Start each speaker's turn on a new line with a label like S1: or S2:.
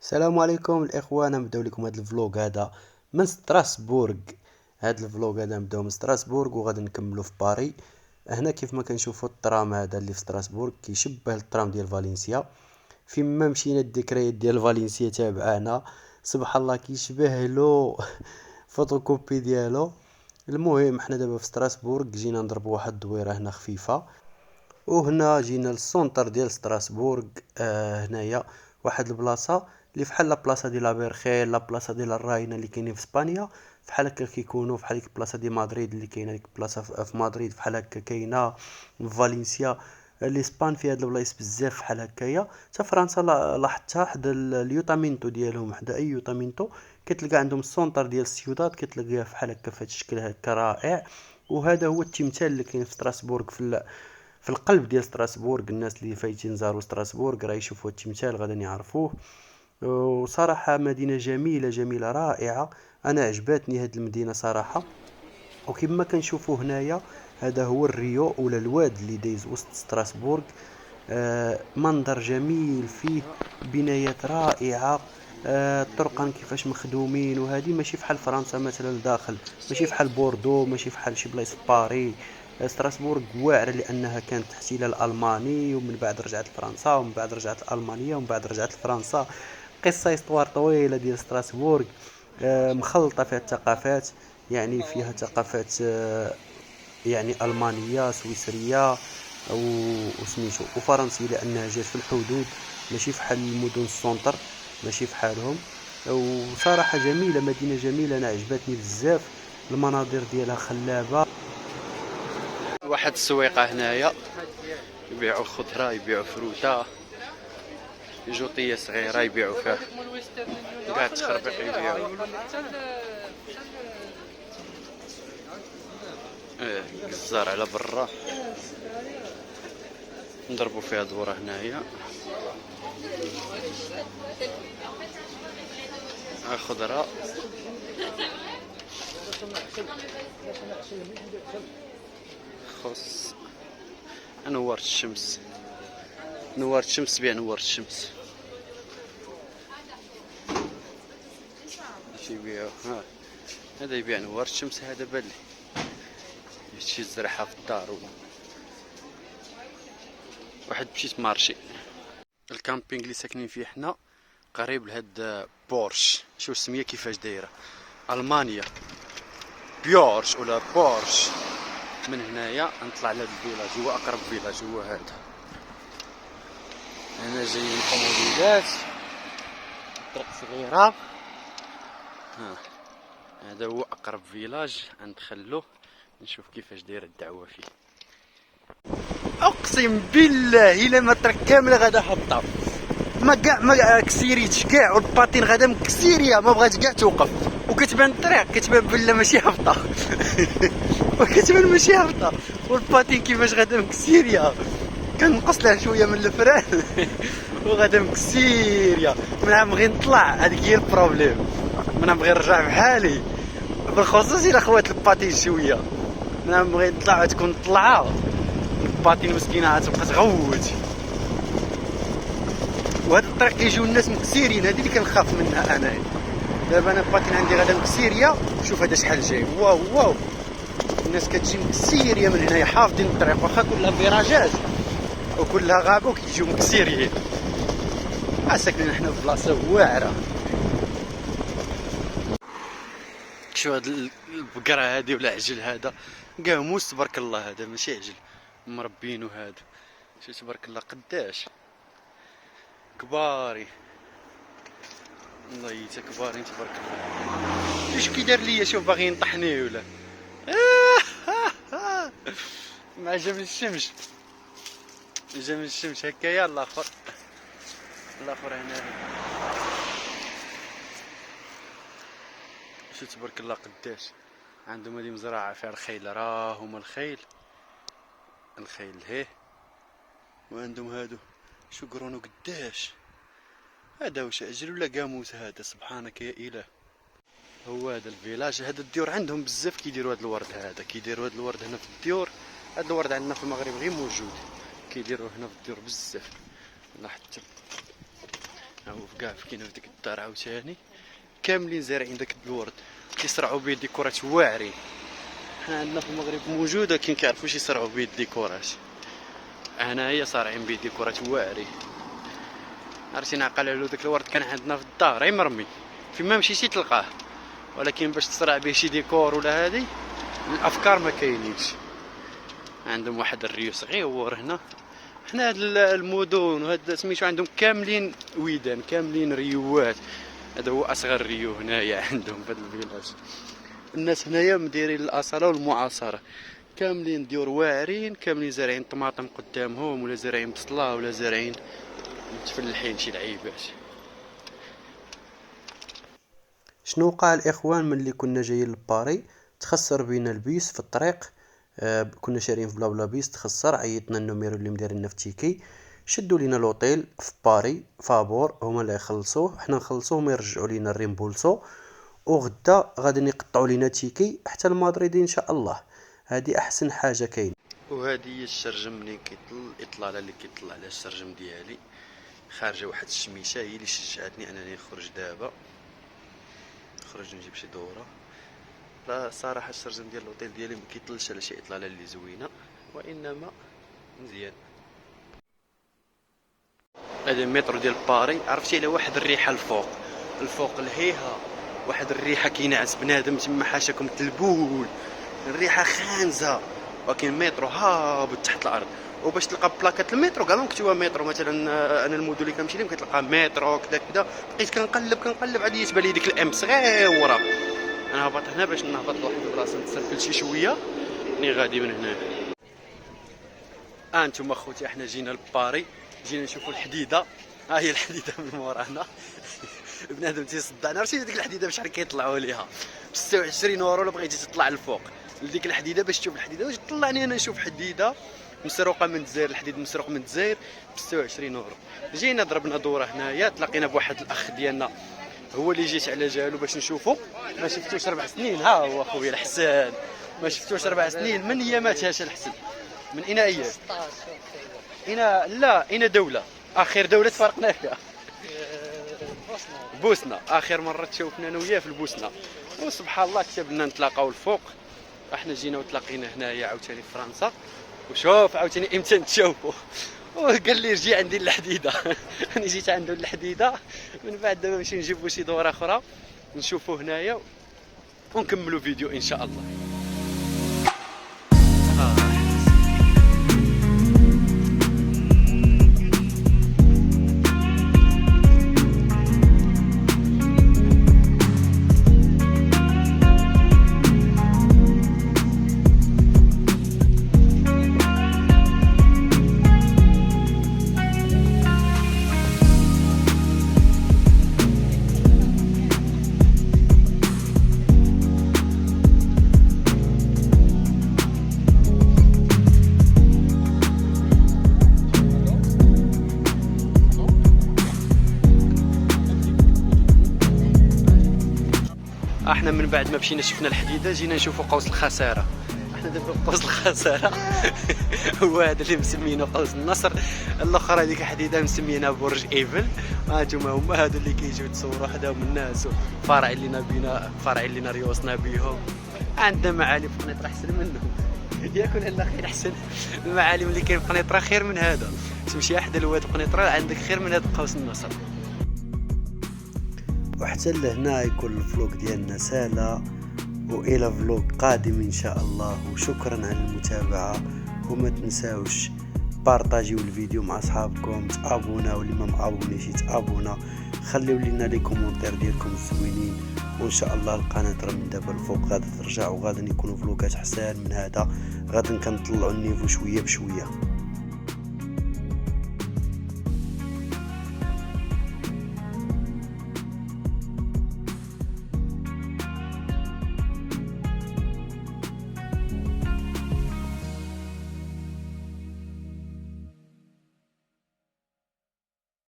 S1: السلام عليكم الاخوان، نبداو لكم هذا الفلوق هذا من ستراسبورغ. هذا الفلوق هذا نبداو من ستراسبورغ وغادي نكملو في باري. هنا كيف ما كنشوفوا الترام هذا اللي في ستراسبورغ كيشبه الترام ديال فالنسيا. فين ما مشينا الذكريات ديال فالنسيا تابعانا، سبحان الله كيشبه له فوتوكوبي ديالو. المهم حنا دابا في ستراسبورغ جينا نضربوا واحد الدويره هنا خفيفه، وهنا جينا للسونتر ديال ستراسبورغ. هنايا واحد البلاصه اللي فحال لا بلاصه ديال لابيرخيل، لا بلاصه ديال الراينه اللي كاينين في اسبانيا، فحال هكا كيكونوا فحال ديك البلاصه ديال مدريد اللي كاينه، ديك البلاصه في مدريد فحال هكا كاينه في فالنسيا. الاسبان فيها هاد البلايص بزاف فحال هكايا. حتى فرنسا لاحظتها حدا اليوتامينتو ديالهم، حدا اي يوتامينتو كتلقى عندهم السونتر ديال السيوداد كتلقاه فحال هكا في هاد الشكل هكا رائع. وهذا هو التمثال اللي كاين في ستراسبورغ، في القلب ديال ستراسبورغ. الناس اللي فايتين زاروا ستراسبورغ راه يشوفوا التمثال غادي يعرفوه. وصراحة مدينة جميلة جميلة رائعة، أنا عجبتني هاد المدينة صراحة. وكما كنشوفوا هنايا هذا هو الريو ولا الواد اللي دايز وسط ستراسبورغ. منظر جميل فيه بنايات رائعة. الطرقان كيفاش مخدومين، وهذه ماشي فحال فرنسا مثلا الداخل، ماشي فحال بوردو، ماشي فحال شي بلايص في باري. ستراسبورغ واعرة لأنها كانت احتلال ألماني، ومن بعد رجعت لفرنسا، ومن بعد رجعت لألمانيا، ومن بعد رجعت لفرنسا. قصة استوار طويلة ديال ستراسبورغ. مخلطة فيها الثقافات، يعني فيها ثقافات يعني ألمانية سويسرية وسميتو وفرنسي، لأنها جات في الحدود، ماشي فحال المدن السونتر، ماشي فحالهم. وصراحة جميلة، مدينة جميلة، أنا عجبتني بزاف. المناظر ديالها خلابة. واحد السويقة هنايا يبيعوا خضرة، يبيعوا فروتة، جوطية صغيرة يبيعوا فيها كاع التخربيق يبيعوا. الزرع على برا نضربوا فيها دورة هنايا. خضرة خص نورت الشمس، نورت الشمس بيع نورت الشمس. اش يبيعوا؟ هذا يبيع نورت الشمس، هذا بالي شي زرعها في الدار. واحد بشيت مارشي. الكامبينغ اللي ساكنين فيه حنا قريب لهاد بورش. شوف السميه كيفاش دايره، المانيا بيورش ولا بورش. من هنايا نطلع لهاد الفيلاج، هو اقرب فيلاج هو هذا. هنا جايين الطوموبيلات، طريق صغيره. هذا هو اقرب فيلاج، ندخلو نشوف كيفاش دايره الدعوه فيه. اقسم بالله الا ما الطريق كامله غادا هابطه، ما كسيريتش كاع، والباطين غادا مكسيريه، ما بغات كاع توقف. وكتبان الطريق كتبان بلا ماشي هابطه وكتبان ماشي هابطه، والباطين كيفاش غادا مكسيريه. كنقص لها شويه من الفران وغادا مكسيريه. من بغي نطلع، هذيك هي البروبليم. من بغي نرجع بحالي، بالخصوص الى خوات الباطين شويه. من بغي نطلع تكون طلعه الباطين مسكينه تبقى تغوت. وهاد الطريق كيجيو الناس مكسيرين، هذه اللي كنخاف منها انايا. دابا انا الباطين عندي غادا مكسيريه، شوف هذا شحال جاي. واو واو، الناس كتجي مكسيريه من هنايا، حافظين الطريق، واخا كلها فيراجات وكلها غابه وكيجيو مكسيرين. ساكنين حنا في بلاصه واعره. شو هاد البقره هادي ولا عجل هذا، قاموس تبارك الله، هذا ماشي عجل مربينو هذا. شو تبارك الله قداش كباري، والله حتى كبارين تبارك الله. شوف كي دار ليا، شوف باغي ينطحني ولا مع جمل الشمس، جمل الشمس هكايا. الاخر هنا شو تبارك الله قداش عندهم هذه مزرعه فيها الخيل. راهم الخيل هيه. وعندهم هادو شو قرونو قداش. هذا واش عجل ولا قاموس هذا؟ سبحانك يا اله. هو هذا الفيلاج، هذا الديور عندهم بزاف كيديروا هذا الورد هذا، كيديروا هذا الورد هنا في الديور. هذا الورد عندنا في المغرب غير موجود، كيديروه هنا في الديور بزاف. لاحظت هاو في كاع كاين في ديك الدار عاوتاني كاملين زارعين داك الورد كيصرعوا به ديكورات واعرين. حنا عندنا في المغرب موجوده كاين كيعرفوش يصرعوا به الديكورات، هنايا صارعين به ديكورات واعرين. عرفتي نعقل على داك الورد كان عندنا في الدار غير مرمي فيما مشيتي تلقاه، ولكن باش تصرع به شي ديكور ولا هادي الافكار ما كاينينش. عندهم واحد الريو صغير هنا. حنا هاد المدن وهاد سميتو عندهم كاملين ويدان كاملين ريوات. هذا هو اصغر ريو هنايا عندهم في هاد الفيلاج. الناس هنايا مديرين الاصاله والمعاصره، كاملين ديور واعرين، كاملين زارعين طماطم قدامهم ولا زارعين بصله ولا زارعين متفلحين شي لعيبات. شنو وقع الاخوان ملي كنا جايين لباري؟ تخسر بينا البيس في الطريق. كنا شارين في بلا بيس تخسر، عيطنا النوميرو اللي مديريننا في تيكي، شدوا لينا لوطيل في باري فابور، هما اللي يخلصوه، حنا نخلصوه ما يرجعوا لينا الريمبولسو، وغدا غادي يقطعوا لينا تيكي حتى لمدريد ان شاء الله. هذه احسن حاجه كاين. وهذه هي الشرجم منين كيطل الاطلاله اللي كيطلع على الشرجم ديالي، خارجه واحد الشميشه هي اللي شجعتني انني نخرج دابا، نخرج نجيب شي دوره. لا صراحه الشرجم ديال لوطيل ديالي ما كيطلش على شي اطلاله اللي زوينه، وانما مزيان. هذا المترو ديال باري، عرفتي على واحد الريحه الفوق الهيها، واحد الريحه كينعس بنادم تما حاشاكم تلبول، الريحه خانزه، ولكن المترو هابط تحت الارض. وباش تلقى بلاكات المترو كاع مكتوبه مترو، مثلا انا المدن اللي كنمشي لهم كتلقى مترو كذا بقيت كنقلب عاد يتبان لي ديك الام صغيره. انا هبط هنا باش نهبط لواحد البلاصه نتسركل شي شويه راني غادي من هنا. انتم اخوتي احنا جينا لباري، جينا نشوفوا الحديده. ها هي الحديده من مورانا بنادم تيصدعنا. عرفتي ديك الحديده بشحال كيطلعوا ليها ب 26 اورو الا بغيتي تطلع للفوق لديك الحديده باش تشوف الحديده. واش طلعني انا نشوف حديده مسروقه من الجزائر، الحديد مسروق من الجزائر ب 26 اورو. جينا ضربنا دوره هنايا، تلاقينا بواحد الاخ ديالنا هو اللي جيت على جالو باش نشوفو. ما شفتوش 4 سنين، ها هو خويا الحسن، ما شفتوش 4 سنين من اياماتها الحسن. من اين هي؟ 16 اين؟ لا اين دوله؟ اخر دوله تفرقنا فيها بوسنا. اخر مره تشوفنا انا وياه في البوسنه، وسبحان الله كتبنا نتلاقاو الفوق. احنا جينا وتلاقينا هنايا عاوتاني في فرنسا. وشوف عاوتاني امتى نتشوفوا، وقال لي رجع عندي الحديده انا جيت عنده الحديده. من بعد دابا نمشي نجيبوا شي دوره اخرى نشوفوا هنايا ونكملوا فيديو ان شاء الله. احنا من بعد ما مشينا شفنا الحديده جينا نشوفوا قوس الخساره. احنا دابا في قوس الخساره هو هذا اللي مسمينه قوس النصر. الاخر هذيك حديده مسمينها برج ايفل. هانتوما هما هادو اللي كيجيو يتصوروا حداهم الناس، فارعين لينا ريوسنا بيهم. عندنا معالم في قنيطره احسن منهم ياك ولا لا؟ خير احسن المعالم اللي كاين في قنيطره خير من هذا. تمشي حدا لواد قنيطره عندك خير من هذا قوس النصر. وحتى لهنا يكون الفلوق ديالنا سالا، والى فلوق قادم ان شاء الله. وشكرا على المتابعه، وما تنساوش بارطاجيو الفيديو مع اصحابكم، تابونا واللي ما مابونيش يتابونا، خليو لينا لي كومونتير ديالكم الزوينين. وان شاء الله القناه راه من دابا الفوق غادا ترجع، وغادا يكونوا فلوقات حسان من هذا، غادا كنطلعوا النيفو شويه بشويه.